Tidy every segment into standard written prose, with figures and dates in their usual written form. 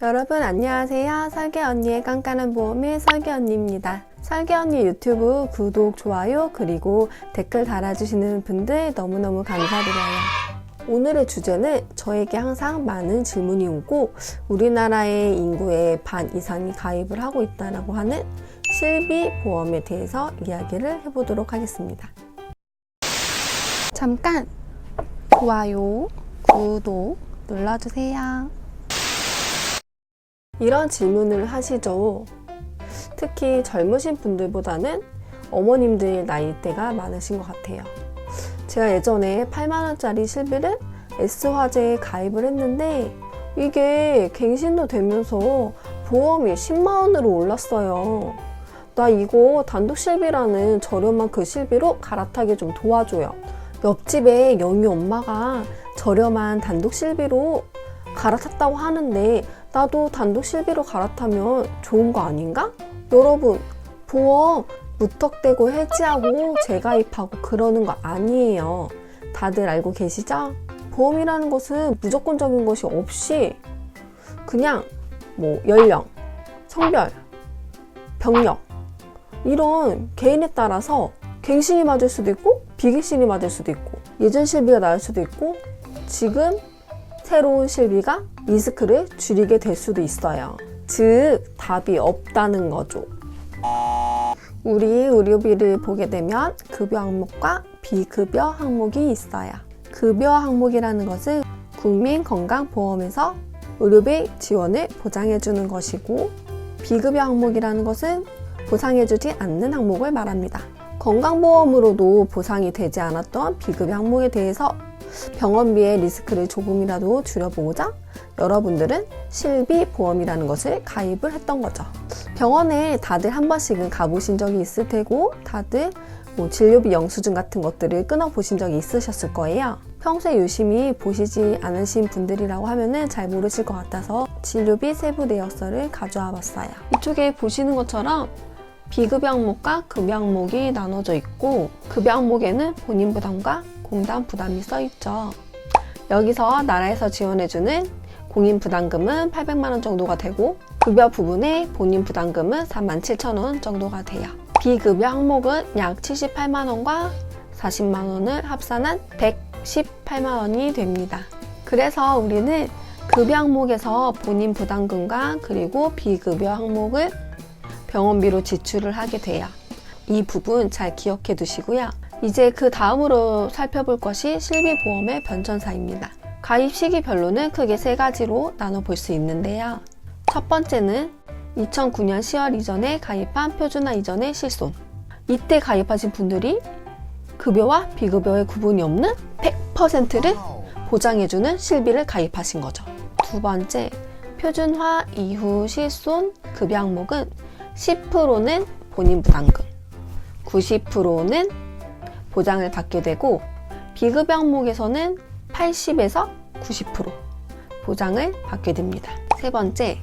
여러분 안녕하세요. 설계언니의 깐깐한 보험의 설계언니입니다. 설계언니 유튜브 구독, 좋아요, 그리고 댓글 달아주시는 분들 너무너무 감사드려요. 오늘의 주제는 저에게 항상 많은 질문이 오고 우리나라의 인구의 반 이상이 가입을 하고 있다고 하는 실비보험에 대해서 이야기를 해보도록 하겠습니다. 잠깐 좋아요, 구독 눌러주세요. 이런 질문을 하시죠. 특히 젊으신 분들보다는 어머님들 나이대가 많으신 것 같아요. 제가 예전에 8만원짜리 실비를 S화재에 가입을 했는데 이게 갱신도 되면서 보험이 10만원으로 올랐어요. 나 이거 단독 실비라는 저렴한 그 실비로 갈아타게 좀 도와줘요. 옆집에 영희 엄마가 저렴한 단독 실비로 갈아탔다고 하는데 나도 단독 실비로 갈아타면 좋은 거 아닌가? 여러분, 보험 무턱대고 해지하고 재가입하고 그러는 거 아니에요. 다들 알고 계시죠? 보험이라는 것은 무조건적인 것이 없이 그냥 연령, 성별, 병력 이런 개인에 따라서 갱신이 맞을 수도 있고 비갱신이 맞을 수도 있고 예전 실비가 나을 수도 있고 지금 새로운 실비가 리스크를 줄이게 될 수도 있어요. 즉 답이 없다는 거죠. 우리 의료비를 보게 되면 급여 항목과 비급여 항목이 있어요. 급여 항목이라는 것은 국민건강보험에서 의료비 지원을 보장해주는 것이고 비급여 항목이라는 것은 보상해주지 않는 항목을 말합니다. 건강보험으로도 보상이 되지 않았던 비급여 항목에 대해서 병원비의 리스크를 조금이라도 줄여보고자 여러분들은 실비보험이라는 것을 가입을 했던 거죠. 병원에 다들 한 번씩은 가보신 적이 있을 테고 다들 진료비 영수증 같은 것들을 끊어보신 적이 있으셨을 거예요. 평소에 유심히 보시지 않으신 분들이라고 하면은 잘 모르실 것 같아서 진료비 세부 내역서를 가져와 봤어요. 이쪽에 보시는 것처럼 비급여 항목과 급여 항목이 나눠져 있고 급여 항목에는 본인 부담과 공단 부담이 써있죠. 여기서 나라에서 지원해주는 공인 부담금은 800만원 정도가 되고 급여 부분에 본인 부담금은 47,000원 정도가 돼요. 비급여 항목은 약 78만원과 40만원을 합산한 118만원이 됩니다. 그래서 우리는 급여 항목에서 본인 부담금과 그리고 비급여 항목을 병원비로 지출을 하게 돼요. 이 부분 잘 기억해 두시고요. 이제 그 다음으로 살펴볼 것이 실비보험의 변천사입니다. 가입 시기별로는 크게 세 가지로 나눠볼 수 있는데요. 첫 번째는 2009년 10월 이전에 가입한 표준화 이전의 실손. 이때 가입하신 분들이 급여와 비급여의 구분이 없는 100%를 보장해주는 실비를 가입하신 거죠. 두 번째, 표준화 이후 실손 급여 항목은 10%는 본인 부담금, 90%는 보장을 받게 되고 비급여 항목에서는 80에서 90% 보장을 받게 됩니다. 세 번째,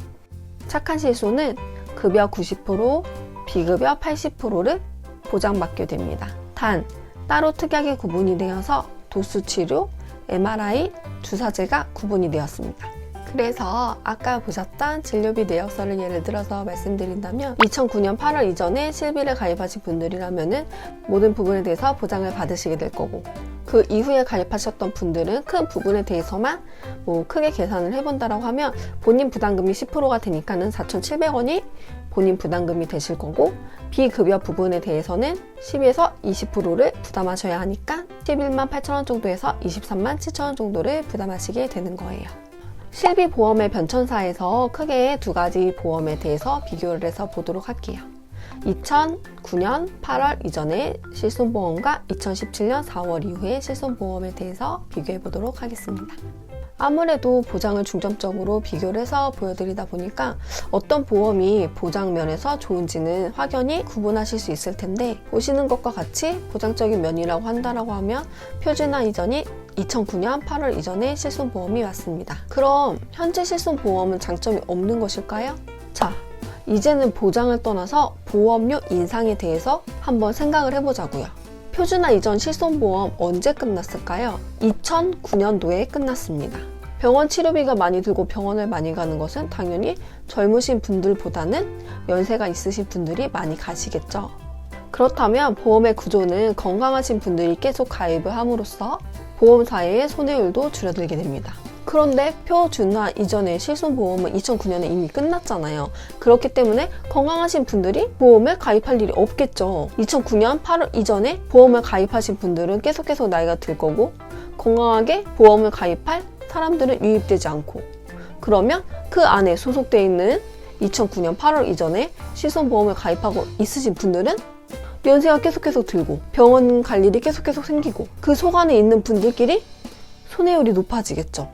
착한 실손은 급여 90%, 비급여 80%를 보장받게 됩니다. 단, 따로 특약에 구분이 되어서 도수치료, MRI, 주사제가 구분이 되었습니다. 그래서 아까 보셨던 진료비 내역서를 예를 들어서 말씀드린다면 2009년 8월 이전에 실비를 가입하신 분들이라면 모든 부분에 대해서 보장을 받으시게 될 거고 그 이후에 가입하셨던 분들은 큰 부분에 대해서만 크게 계산을 해본다라고 하면 본인 부담금이 10%가 되니까는 4,700원이 본인 부담금이 되실 거고 비급여 부분에 대해서는 10에서 20%를 부담하셔야 하니까 11만 8천원 정도에서 23만 7천원 정도를 부담하시게 되는 거예요. 실비보험의 변천사에서 크게 두 가지 보험에 대해서 비교를 해서 보도록 할게요. 2009년 8월 이전의 실손보험과 2017년 4월 이후의 실손보험에 대해서 비교해 보도록 하겠습니다. 아무래도 보장을 중점적으로 비교를 해서 보여드리다 보니까 어떤 보험이 보장 면에서 좋은지는 확연히 구분하실 수 있을 텐데 보시는 것과 같이 보장적인 면이라고 한다라고 하면 표준화 이전이 2009년 8월 이전의 실손보험이 맞습니다. 그럼 현재 실손보험은 장점이 없는 것일까요? 자, 이제는 보장을 떠나서 보험료 인상에 대해서 한번 생각을 해보자고요. 표준화 이전 실손보험 언제 끝났을까요? 2009년도에 끝났습니다. 병원 치료비가 많이 들고 병원을 많이 가는 것은 당연히 젊으신 분들보다는 연세가 있으신 분들이 많이 가시겠죠. 그렇다면 보험의 구조는 건강하신 분들이 계속 가입을 함으로써 보험사의 손해율도 줄어들게 됩니다. 그런데 표준화 이전의 실손보험은 2009년에 이미 끝났잖아요. 그렇기 때문에 건강하신 분들이 보험을 가입할 일이 없겠죠. 2009년 8월 이전에 보험을 가입하신 분들은 계속 나이가 들 거고, 건강하게 보험을 가입할 사람들은 유입되지 않고, 그러면 그 안에 소속되어 있는 2009년 8월 이전에 실손보험을 가입하고 있으신 분들은 연세가 계속 들고 병원 갈 일이 계속 생기고, 그 속 안에 있는 분들끼리 손해율이 높아지겠죠.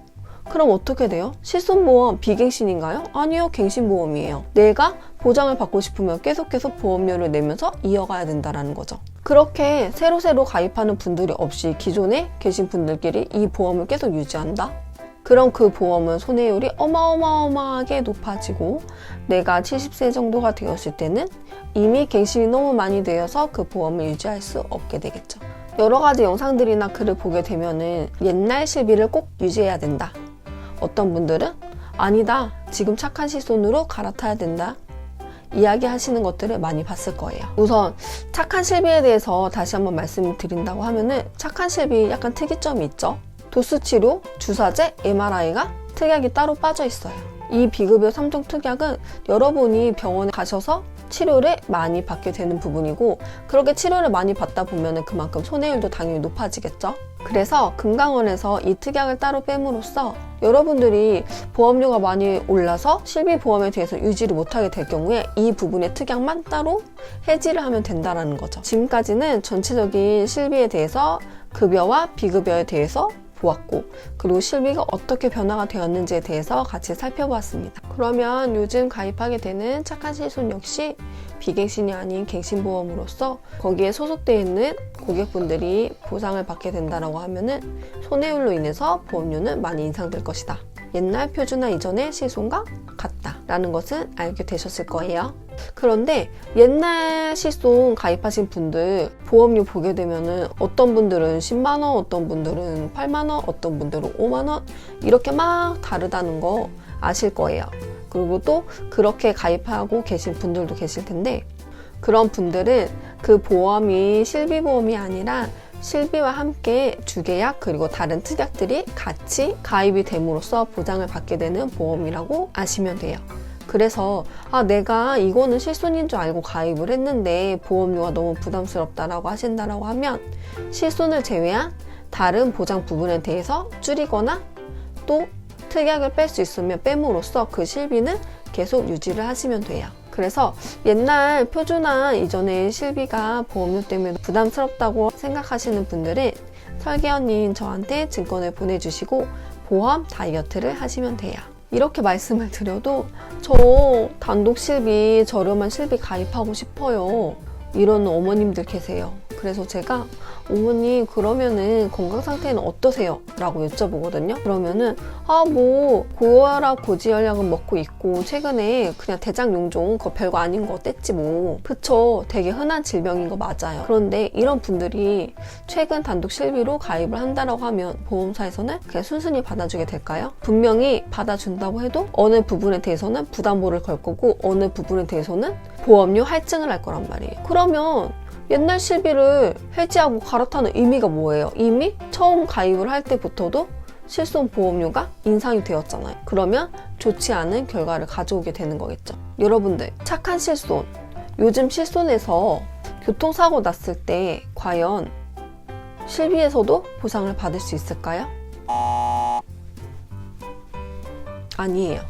그럼 어떻게 돼요? 실손보험 비갱신인가요? 아니요, 갱신보험이에요. 내가 보장을 받고 싶으면 계속 보험료를 내면서 이어가야 된다는 거죠. 그렇게 새로 가입하는 분들이 없이 기존에 계신 분들끼리 이 보험을 계속 유지한다? 그럼 그 보험은 손해율이 어마어마하게 높아지고, 내가 70세 정도가 되었을 때는 이미 갱신이 너무 많이 되어서 그 보험을 유지할 수 없게 되겠죠. 여러 가지 영상들이나 글을 보게 되면은 옛날 실비를 꼭 유지해야 된다. 어떤 분들은 아니다, 지금 착한 실손으로 갈아타야 된다, 이야기 하시는 것들을 많이 봤을 거예요. 우선 착한 실비에 대해서 다시 한번 말씀을 드린다고 하면은, 착한 실비 약간 특이점이 있죠. 도수 치료, 주사제, MRI가 특약이 따로 빠져 있어요. 이 비급여 3종 특약은 여러분이 병원에 가셔서 치료를 많이 받게 되는 부분이고, 그렇게 치료를 많이 받다 보면 그만큼 손해율도 당연히 높아지겠죠. 그래서 금강원에서 이 특약을 따로 뺨으로써 여러분들이 보험료가 많이 올라서 실비보험에 대해서 유지를 못하게 될 경우에 이 부분의 특약만 따로 해지를 하면 된다는 거죠. 지금까지는 전체적인 실비에 대해서 급여와 비급여에 대해서 보았고, 그리고 실비가 어떻게 변화가 되었는지에 대해서 같이 살펴보았습니다. 그러면 요즘 가입하게 되는 착한 실손 역시 비갱신이 아닌 갱신보험으로서 거기에 소속되어 있는 고객분들이 보상을 받게 된다고 하면은 손해율로 인해서 보험료는 많이 인상될 것이다. 옛날 표준화 이전의 실손과 같다라는 것은 알게 되셨을 거예요. 그런데 옛날 실손 가입하신 분들 보험료 보게 되면은 어떤 분들은 10만원, 어떤 분들은 8만원, 어떤 분들은 5만원 이렇게 막 다르다는 거 아실 거예요. 그리고 또 그렇게 가입하고 계신 분들도 계실 텐데, 그런 분들은 그 보험이 실비보험이 아니라 실비와 함께 주계약 그리고 다른 특약들이 같이 가입이 됨으로써 보장을 받게 되는 보험이라고 아시면 돼요. 그래서 내가 이거는 실손인 줄 알고 가입을 했는데 보험료가 너무 부담스럽다라고 하신다라고 하면 실손을 제외한 다른 보장 부분에 대해서 줄이거나 또 특약을 뺄 수 있으면 뺨으로써 그 실비는 계속 유지를 하시면 돼요. 그래서 옛날 표준화 이전의 실비가 보험료 때문에 부담스럽다고 생각하시는 분들은 설계원님 저한테 증권을 보내주시고 보험 다이어트를 하시면 돼요. 이렇게 말씀을 드려도 저 단독 실비, 저렴한 실비 가입하고 싶어요, 이런 어머님들 계세요. 그래서 제가 어머니 그러면은 건강 상태는 어떠세요? 라고 여쭤보거든요. 그러면은 뭐 고혈압, 고지혈약은 먹고 있고 최근에 그냥 대장 용종 그거 별거 아닌 거 뗐지 뭐. 그쵸, 되게 흔한 질병인 거 맞아요. 그런데 이런 분들이 최근 단독 실비로 가입을 한다라고 하면 보험사에서는 그냥 순순히 받아주게 될까요? 분명히 받아준다고 해도 어느 부분에 대해서는 부담보를 걸 거고 어느 부분에 대해서는 보험료 할증을 할 거란 말이에요. 그러면 옛날 실비를 해지하고 갈아타는 의미가 뭐예요? 이미 처음 가입을 할 때부터도 실손 보험료가 인상이 되었잖아요. 그러면 좋지 않은 결과를 가져오게 되는 거겠죠. 여러분들, 착한 실손, 요즘 실손에서 교통사고 났을 때 과연 실비에서도 보상을 받을 수 있을까요? 아니에요.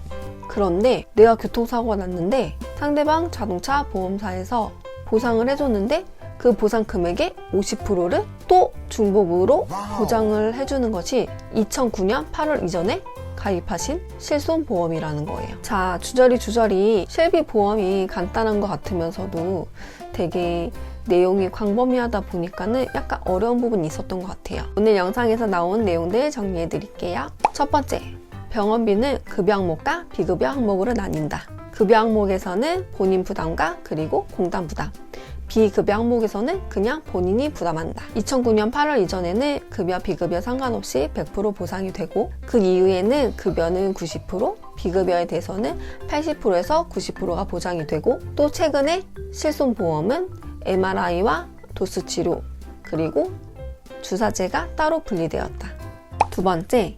그런데 내가 교통사고가 났는데 상대방 자동차 보험사에서 보상을 해줬는데 그 보상 금액의 50%를 또 중복으로 보장을 해주는 것이 2009년 8월 이전에 가입하신 실손보험이라는 거예요. 자, 주저리 실비 보험이 간단한 것 같으면서도 되게 내용이 광범위하다 보니까는 약간 어려운 부분이 있었던 것 같아요. 오늘 영상에서 나온 내용들 정리해 드릴게요. 첫 번째, 병원비는 급여 항목과 비급여 항목으로 나뉜다. 급여 항목에서는 본인 부담과 그리고 공단 부담, 비급여 항목에서는 그냥 본인이 부담한다. 2009년 8월 이전에는 급여, 비급여 상관없이 100% 보상이 되고 그 이후에는 급여는 90%, 비급여에 대해서는 80%에서 90%가 보장이 되고 또 최근에 실손보험은 MRI와 도수 치료 그리고 주사제가 따로 분리되었다. 두 번째,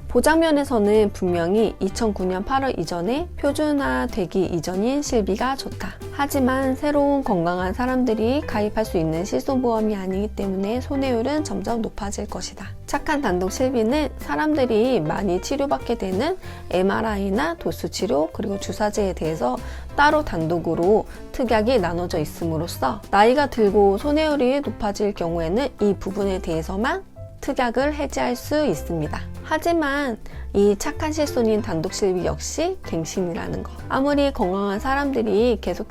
보장면에서는 분명히 2009년 8월 이전에 표준화되기 이전인 실비가 좋다. 하지만 새로운 건강한 사람들이 가입할 수 있는 실손보험이 아니기 때문에 손해율은 점점 높아질 것이다. 착한 단독 실비는 사람들이 많이 치료받게 되는 MRI나 도수치료 그리고 주사제에 대해서 따로 단독으로 특약이 나눠져 있음으로써 나이가 들고 손해율이 높아질 경우에는 이 부분에 대해서만 특약을 해지할 수 있습니다. 하지만 이 착한 실손인 단독 실비 역시 갱신이라는 거. 아무리 건강한 사람들이 계속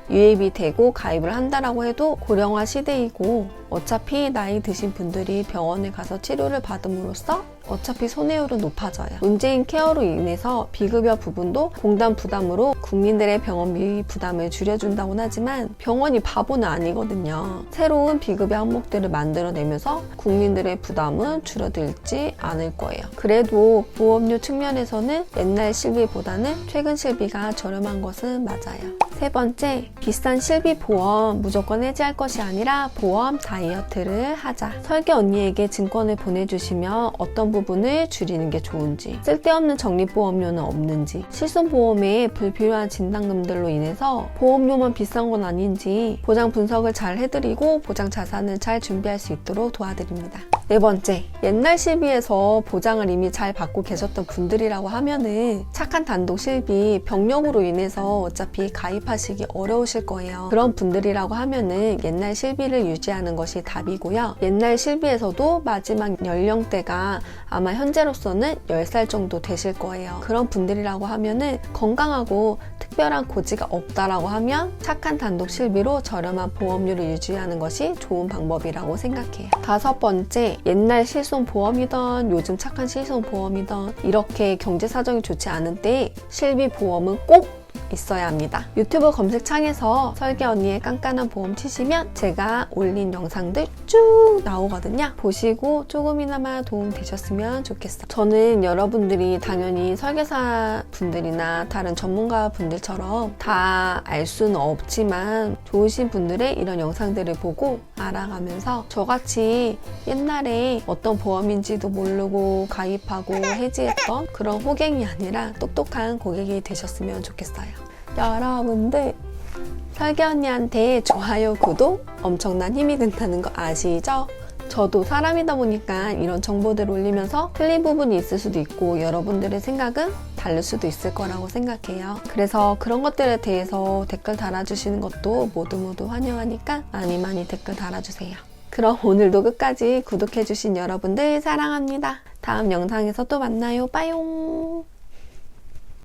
유입이 되고 가입을 한다라고 해도 고령화 시대이고 어차피 나이 드신 분들이 병원에 가서 치료를 받음으로써 어차피 손해율은 높아져요. 문재인 케어로 인해서 비급여 부분도 공단 부담으로 국민들의 병원비 부담을 줄여준다고는 하지만 병원이 바보는 아니거든요. 새로운 비급여 항목들을 만들어내면서 국민들의 부담은 줄어들지 않을 거예요. 그래도 보험료 측면에서는 옛날 실비보다는 최근 실비가 저렴한 것은 맞아요. 세 번째, 비싼 실비 보험 무조건 해지할 것이 아니라 보험 다이어트를 하자. 설계 언니에게 증권을 보내주시면 어떤 부분을 줄이는 게 좋은지, 쓸데없는 적립보험료는 없는지, 실손보험에 불필요한 진단금들로 인해서 보험료만 비싼 건 아닌지 보장 분석을 잘 해드리고 보장 자산을 잘 준비할 수 있도록 도와드립니다. 네 번째, 옛날 실비에서 보장을 이미 잘 받고 계셨던 분들이라고 하면은 착한 단독 실비 병력으로 인해서 어차피 가입하시기 어려우실 거예요. 그런 분들이라고 하면은 옛날 실비를 유지하는 것이 답이고요. 옛날 실비에서도 마지막 연령대가 아마 현재로서는 10살 정도 되실 거예요. 그런 분들이라고 하면은 건강하고 특별한 고지가 없다라고 하면 착한 단독 실비로 저렴한 보험료를 유지하는 것이 좋은 방법이라고 생각해요. 다섯 번째, 옛날 실손보험이던 요즘 착한 실손보험이던 이렇게 경제 사정이 좋지 않은 때에 실비보험은 꼭 있어야 합니다. 유튜브 검색창에서 설계 언니의 깐깐한 보험 치시면 제가 올린 영상들 쭉 나오거든요. 보시고 조금이나마 도움 되셨으면 좋겠어요. 저는 여러분들이 당연히 설계사 분들이나 다른 전문가 분들처럼 다 알 수는 없지만 좋으신 분들의 이런 영상들을 보고 알아가면서 저같이 옛날에 어떤 보험인지도 모르고 가입하고 해지했던 그런 호갱이 아니라 똑똑한 고객이 되셨으면 좋겠어요. 여러분들 설계 언니한테 좋아요, 구독 엄청난 힘이 된다는 거 아시죠? 저도 사람이다 보니까 이런 정보들을 올리면서 틀린 부분이 있을 수도 있고 여러분들의 생각은 다를 수도 있을 거라고 생각해요. 그래서 그런 것들에 대해서 댓글 달아주시는 것도 모두 환영하니까 많이 댓글 달아주세요. 그럼 오늘도 끝까지 구독해주신 여러분들 사랑합니다. 다음 영상에서 또 만나요. 빠용.